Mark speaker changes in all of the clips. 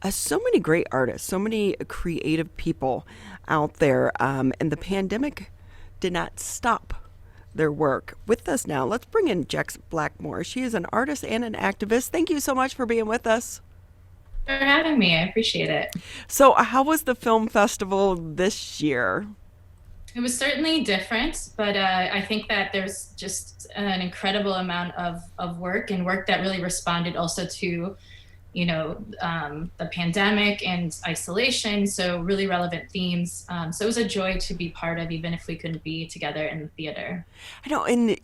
Speaker 1: So many great artists, so many creative people out there, and the pandemic did not stop their work. With us now, let's bring in Jex Blackmore. She is an artist and an activist. Thank you so much for being with us.
Speaker 2: For having me. I appreciate it.
Speaker 1: So, how was the film festival this year?
Speaker 2: It was certainly different, but I think that there's just an incredible amount of work and work that really responded also to, the pandemic and isolation. So really relevant themes. So it was a joy to be part of, even if we couldn't be together in the theater.
Speaker 1: I know, and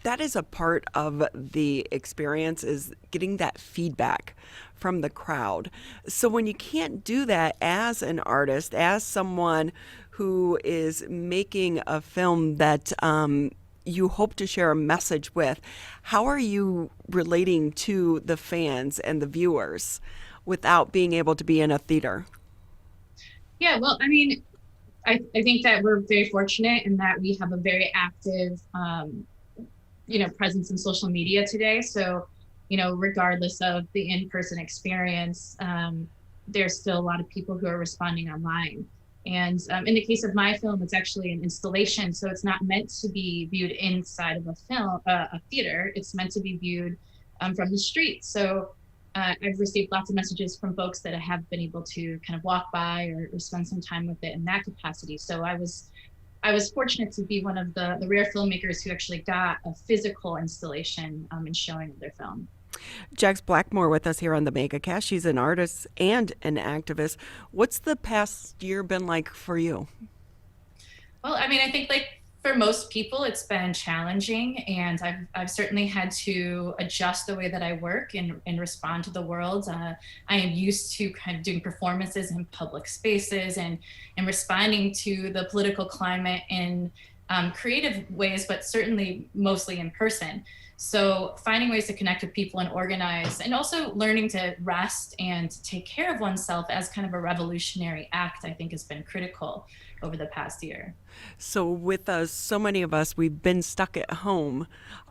Speaker 1: that is a part of the experience is getting that feedback from the crowd. So when you can't do that as an artist, as someone who is making a film that you hope to share a message with, how are you relating to the fans and the viewers without being able to be in a theater?
Speaker 2: Yeah, well, I mean, I think that we're very fortunate in that we have a very active presence in social media today. So, regardless of the in-person experience, there's still a lot of people who are responding online. And in the case of my film, it's actually an installation, so it's not meant to be viewed inside of a theater. It's meant to be viewed from the street. So I've received lots of messages from folks that have been able to kind of walk by or spend some time with it in that capacity. So I was fortunate to be one of the rare filmmakers who actually got a physical installation and showing of their film.
Speaker 1: Jex Blackmore with us here on the MegaCast. She's an artist and an activist. What's the past year been like for you?
Speaker 2: Well, I mean, I think like for most people, it's been challenging, and I've certainly had to adjust the way that I work and respond to the world. I am used to kind of doing performances in public spaces and responding to the political climate in creative ways, but certainly mostly in person. So finding ways to connect with people and organize, and also learning to rest and take care of oneself as kind of a revolutionary act, I think has been critical over the past year.
Speaker 1: So, with us, so many of us, we've been stuck at home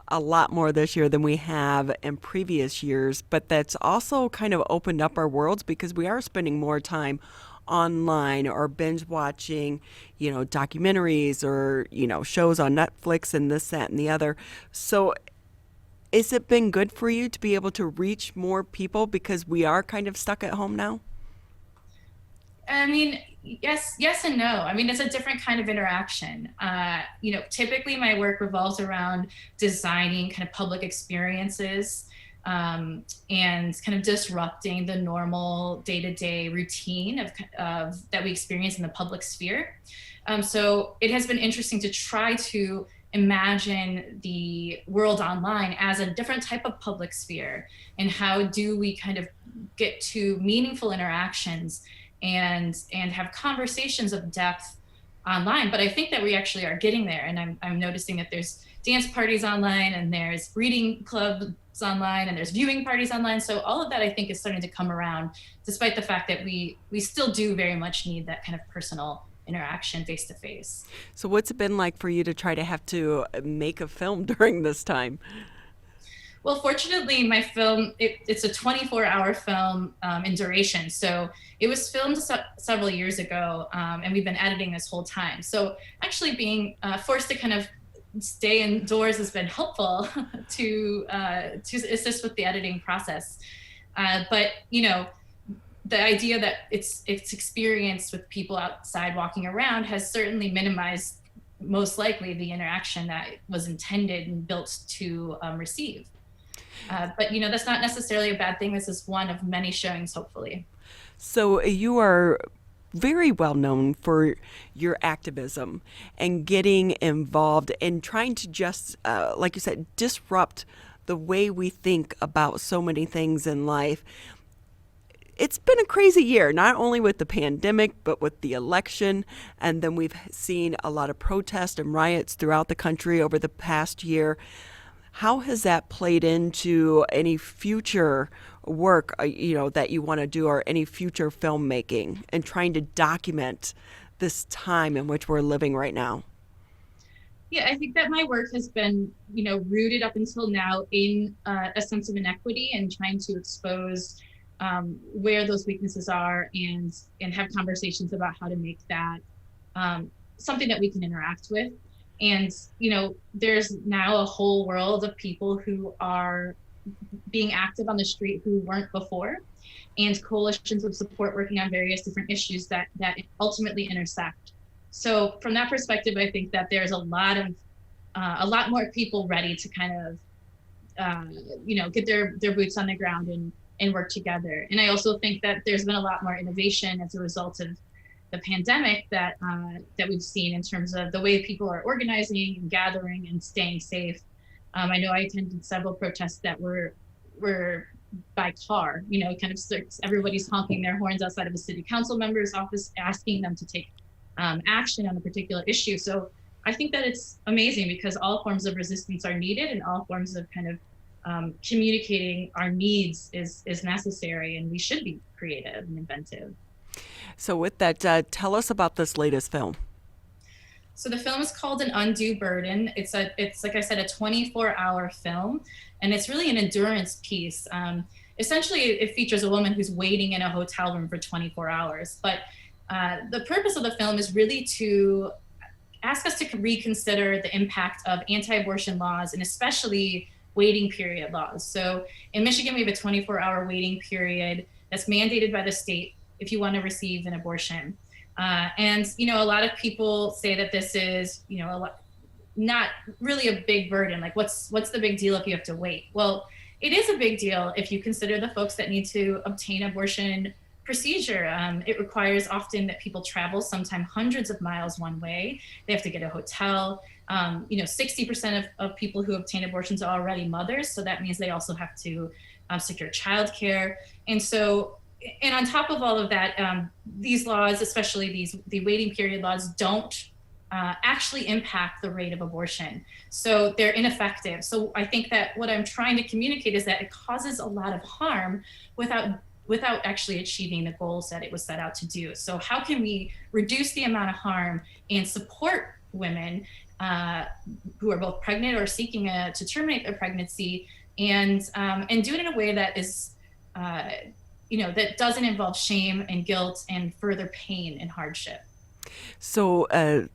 Speaker 1: a lot more this year than we have in previous years, but that's also kind of opened up our worlds because we are spending more time online or binge watching, documentaries or, shows on Netflix and this, that, and the other. So, has it been good for you to be able to reach more people because we are kind of stuck at home now?
Speaker 2: I mean, yes and no. I mean, it's a different kind of interaction. Typically my work revolves around designing kind of public experiences and kind of disrupting the normal day-to-day routine of that we experience in the public sphere. So it has been interesting to try to imagine the world online as a different type of public sphere, and how do we kind of get to meaningful interactions and have conversations of depth online. But I think that we actually are getting there, and I'm noticing that there's dance parties online, and there's reading clubs online, and there's viewing parties online. So all of that I think is starting to come around, despite the fact that we still do very much need that kind of personal interaction face to face.
Speaker 1: So, what's it been like for you to try to have to make a film during this time?
Speaker 2: Well, fortunately, my film, it's a 24-hour film in duration. So it was filmed several years ago, and we've been editing this whole time. So actually being forced to kind of stay indoors has been helpful to assist with the editing process. But, the idea that it's experienced with people outside walking around has certainly minimized most likely the interaction that was intended and built to receive. But that's not necessarily a bad thing. This is one of many showings, hopefully.
Speaker 1: So, you are very well known for your activism and getting involved and trying to just, like you said, disrupt the way we think about so many things in life. It's been a crazy year, not only with the pandemic, but with the election. And then we've seen a lot of protests and riots throughout the country over the past year. How has that played into any future work, that you want to do, or any future filmmaking and trying to document this time in which we're living right now?
Speaker 2: Yeah, I think that my work has been, rooted up until now in a sense of inequity and trying to expose where those weaknesses are, and have conversations about how to make that something that we can interact with. And there's now a whole world of people who are being active on the street who weren't before, and coalitions of support working on various different issues that ultimately intersect. So from that perspective, I think that there's a lot more people ready to kind of get their boots on the ground and work together. And I also think that there's been a lot more innovation as a result of the pandemic that we've seen in terms of the way people are organizing and gathering and staying safe. I know I attended several protests that were by car, kind of everybody's honking their horns outside of a city council member's office, asking them to take action on a particular issue. So I think that it's amazing because all forms of resistance are needed, and all forms of kind of communicating our needs is necessary, and we should be creative and inventive.
Speaker 1: So with that, tell us about this latest film.
Speaker 2: So the film is called An Undue Burden. It's like I said, a 24-hour film, and it's really an endurance piece. Essentially, it features a woman who's waiting in a hotel room for 24 hours. But the purpose of the film is really to ask us to reconsider the impact of anti-abortion laws, and especially waiting period laws. So in Michigan, we have a 24-hour waiting period that's mandated by the state if you want to receive an abortion. And a lot of people say that this is, not really a big burden. Like, what's the big deal if you have to wait? Well, it is a big deal if you consider the folks that need to obtain abortion procedure. It requires often that people travel, sometimes hundreds of miles one way. They have to get a hotel. 60% of people who obtain abortions are already mothers, so that means they also have to secure childcare. And on top of all of that, these laws, especially the waiting period laws, don't actually impact the rate of abortion. So they're ineffective. So I think that what I'm trying to communicate is that it causes a lot of harm without actually achieving the goals that it was set out to do. So how can we reduce the amount of harm and support women who are both pregnant or seeking to terminate their pregnancy, and do it in a way that is that doesn't involve shame and guilt and further pain and hardship.
Speaker 1: So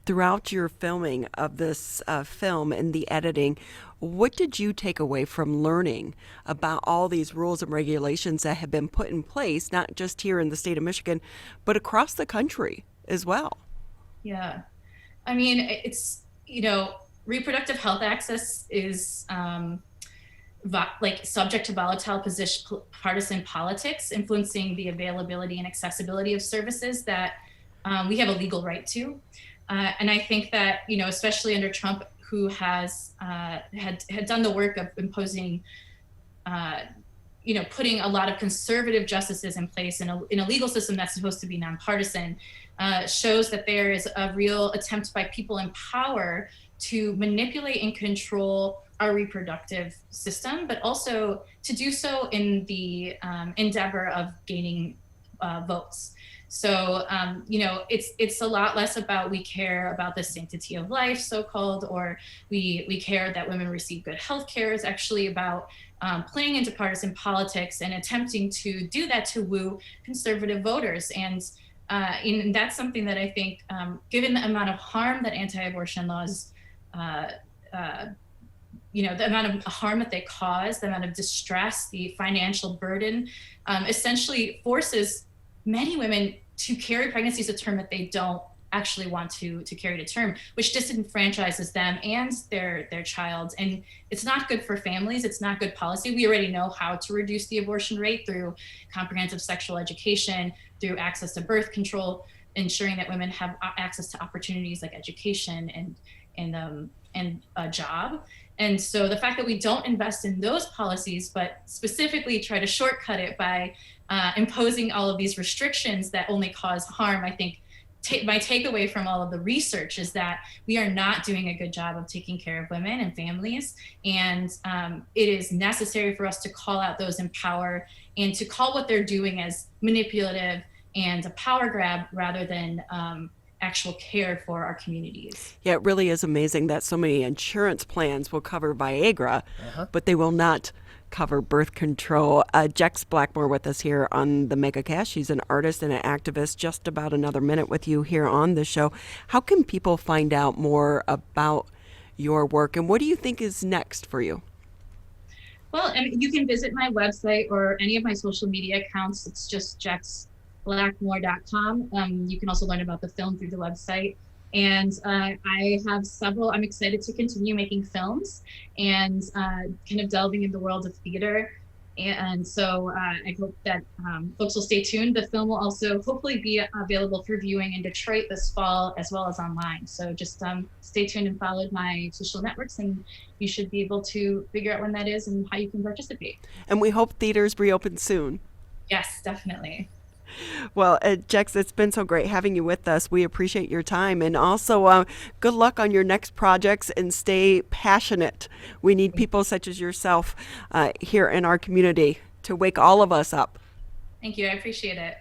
Speaker 1: throughout your filming of this film and the editing, what did you take away from learning about all these rules and regulations that have been put in place, not just here in the state of Michigan, but across the country as well?
Speaker 2: Yeah. I mean, it's, reproductive health access is subject to volatile partisan politics, influencing the availability and accessibility of services that we have a legal right to. And I think that, especially under Trump, who has had done the work of imposing, putting a lot of conservative justices in place in a legal system that's supposed to be nonpartisan, shows that there is a real attempt by people in power to manipulate and control our reproductive system, but also to do so in the endeavor of gaining votes. So, it's a lot less about we care about the sanctity of life, so-called, or we care that women receive good health care. It's actually about playing into partisan politics and attempting to do that to woo conservative voters. And that's something that I think, given the amount of harm that anti-abortion laws the amount of harm that they cause, the amount of distress, the financial burden, essentially forces many women to carry pregnancies to term that they don't actually want to carry to term, which disenfranchises them and their child. And it's not good for families. It's not good policy. We already know how to reduce the abortion rate through comprehensive sexual education, through access to birth control, ensuring that women have access to opportunities like education and a job. And so the fact that we don't invest in those policies, but specifically try to shortcut it by imposing all of these restrictions that only cause harm, I think my takeaway from all of the research is that we are not doing a good job of taking care of women and families. And it is necessary for us to call out those in power and to call what they're doing as manipulative and a power grab rather than actual care for our communities.
Speaker 1: Yeah, it really is amazing that so many insurance plans will cover Viagra, but they will not cover birth control. Jex Blackmore with us here on the MegaCast. She's an artist and an activist. Just about another minute with you here on the show. How can people find out more about your work, and what do you think is next for you?
Speaker 2: Well, I mean, you can visit my website or any of my social media accounts. It's just jexblackmore.com. You can also learn about the film through the website. And I have several, I'm excited to continue making films and kind of delving in the world of theater. And so I hope that folks will stay tuned. The film will also hopefully be available for viewing in Detroit this fall, as well as online. So just stay tuned and follow my social networks, and you should be able to figure out when that is and how you can participate.
Speaker 1: And we hope theaters reopen soon.
Speaker 2: Yes, definitely.
Speaker 1: Well, Jex, it's been so great having you with us. We appreciate your time. And also, good luck on your next projects and stay passionate. We need people such as yourself here in our community to wake all of us up.
Speaker 2: Thank you. I appreciate it.